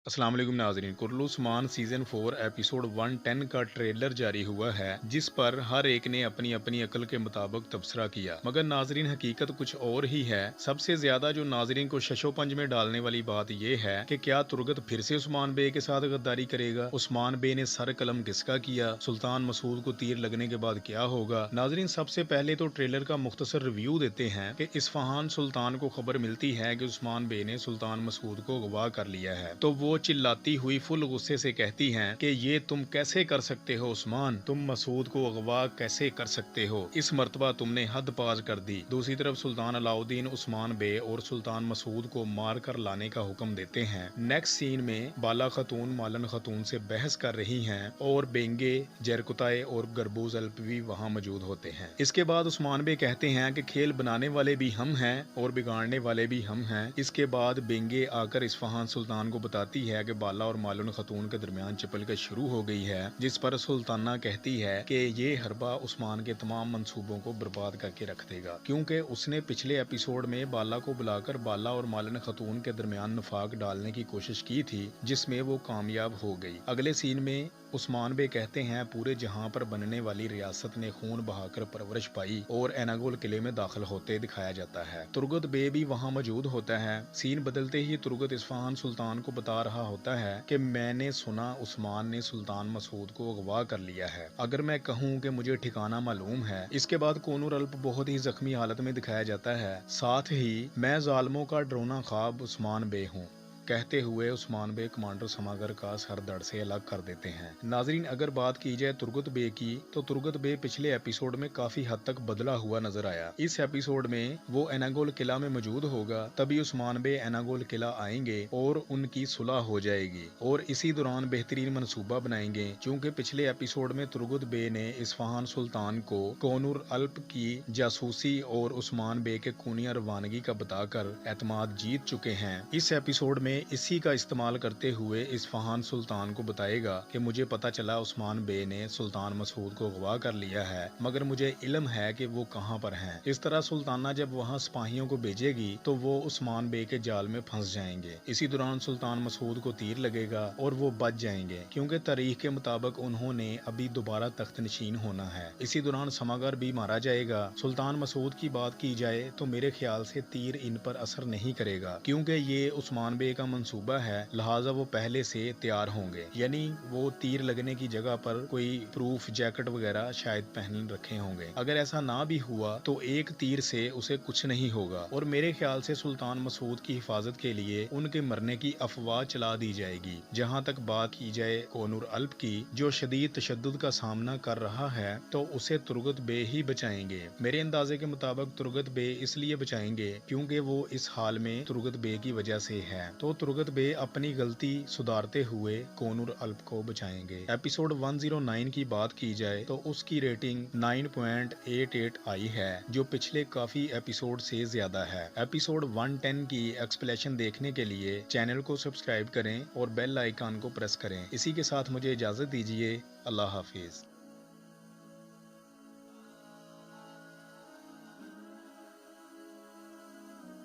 अस्सलाम वालेकुम नाज़रीन। कुर्रल उस्मान सीज़न 4 एपिसोड 110 का ट्रेलर जारी हुआ है, जिस पर हर एक ने अपनी अपनी अकल के मुताबिक तबसरा किया। मगर नाज़रीन हकीकत कुछ और ही है। सबसे ज्यादा जो नाज़रीन को शशोपंज में डालने वाली बात यह है कि क्या तुरगत फिर से उस्मान बे के साथ गद्दारी करेगा? उस्मान बे ने सर कलम किसका किया? सुल्तान मसूद को तीर लगने के बाद क्या होगा? नाज़रीन सबसे पहले तो ट्रेलर का मुख्तसर रिव्यू देते हैं कि इस्फहान सुल्तान को खबर मिलती है कि उस्मान बे ने सुल्तान मसूद को अगवा कर लिया है, तो वो चिल्लाती हुई फुल गुस्से से कहती हैं कि ये तुम कैसे कर सकते हो उस्मान, तुम मसूद को अगवा कैसे कर सकते हो? इस मर्तबा तुमने हद पार कर दी। दूसरी तरफ सुल्तान अलाउद्दीन उस्मान बे और सुल्तान मसूद को मार कर लाने का हुक्म देते हैं। नेक्स्ट सीन में बाला खतून मालन खतून से बहस कर रही हैं और बेंगे, जरकुताए और गरबूज अल्प भी वहाँ मौजूद होते हैं। इसके बाद उस्मान बे कहते हैं कि खेल बनाने वाले भी हम हैं और बिगाड़ने वाले भी हम हैं। इसके बाद बेंगे आकर इस्फहान सुल्तान को बताती है कि बाला और मालून खतून के दरमियान चपलकश शुरू हो गई है, जिस पर सुल्ताना कहती है कि ये हरबा उस्मान के तमाम मंसूबों को बर्बाद करके रख देगा, क्योंकि उसने पिछले एपिसोड में बाला को बुलाकर बाला और मालन खतून के दरमियान नफाक डालने की कोशिश की थी, जिसमें वो कामयाब हो गई। अगले सीन में उस्मान बे कहते हैं पूरे जहां पर बनने वाली रियासत ने खून बहाकर परवरिश पाई और एनागोल किले में दाखिल होते दिखाया जाता है। तुर्गत बे भी वहां मौजूद होता है। सीन बदलते ही तुर्गत इस्फहान सुल्तान को बता रहा होता है कि मैंने सुना उस्मान ने सुल्तान मसूद को अगवा कर लिया है, अगर मैं कहूँ कि मुझे ठिकाना मालूम है। इसके बाद कोनूर अल्प बहुत ही जख्मी हालत में दिखाया जाता है। साथ ही मैं जालमों का डरोना ख्वाब उस्मान बे हूँ कहते हुए उस्मान बे कमांडर समागर का सर धड़ से अलग कर देते हैं। नाजरीन अगर बात की जाए तुर्गत बे की, तो तुर्गत बे पिछले एपिसोड में काफी हद तक बदला हुआ नजर आया। इस एपिसोड में वो एनागोल किला में मौजूद होगा, तभी उस्मान बे एनागोल किला आएंगे और उनकी सुलह हो जाएगी और इसी दौरान बेहतरीन मनसूबा बनाएंगे। क्योंकि पिछले एपिसोड में तुर्गत बे ने इस्फहान सुल्तान को कोनूर अल्प की जासूसी और उस्मान बे के खूनिया रवानगी का बताकर एतमाद जीत चुके हैं। इस एपिसोड में इसी का इस्तेमाल करते हुए इस्फहान सुल्तान को बताएगा कि मुझे पता चला उस्मान बे ने सुल्तान मसूद को अगवा कर लिया है, मगर मुझे इल्म है कि वो कहां पर हैं। इस तरह सुल्ताना जब वहां सिपाहियों को भेजेगी तो वो उस्मान बे के जाल में फंस जाएंगे। इसी दौरान सुल्तान मसूद को तीर लगेगा और वो बच जाएंगे, क्योंकि तारीख के मुताबिक उन्होंने अभी दोबारा तख्त नशीन होना है। इसी दौरान समागर भी मारा जाएगा। सुल्तान मसूद की बात की जाए तो मेरे ख्याल से तीर इन पर असर नहीं करेगा, क्योंकि ये उस्मान बे का मंसूबा है, लिहाजा वो पहले से तैयार होंगे। यानी वो तीर लगने की जगह पर कोई प्रूफ जैकेट वगैरह शायद पहन रखे होंगे। अगर ऐसा ना भी हुआ तो एक तीर से उसे कुछ नहीं होगा और मेरे ख्याल से सुल्तान मसूद की हिफाजत के लिए उनके मरने की अफवाह चला दी जाएगी। जहाँ तक बात की जाए कोनूर अल्प की, जो शदीद तशद्दुद का सामना कर रहा है, तो उसे तुर्गत बे ही बचाएंगे। मेरे अंदाजे के मुताबिक तुर्गत बे इसलिए बचाएंगे क्योंकि वो इस हाल में तुर्गत बे की वजह से है, तो तुर्गत बे अपनी गलती सुधारते हुए कोनूर अल्प को बचाएंगे। एपिसोड 109 की बात की जाए तो उसकी रेटिंग 9.88 आई है, जो पिछले काफी एपिसोड से ज्यादा है। एपिसोड 110 की एक्सप्लेनेशन देखने के लिए चैनल को सब्सक्राइब करें और बेल आइकन को प्रेस करें। इसी के साथ मुझे इजाजत दीजिए। अल्लाह हाफिज।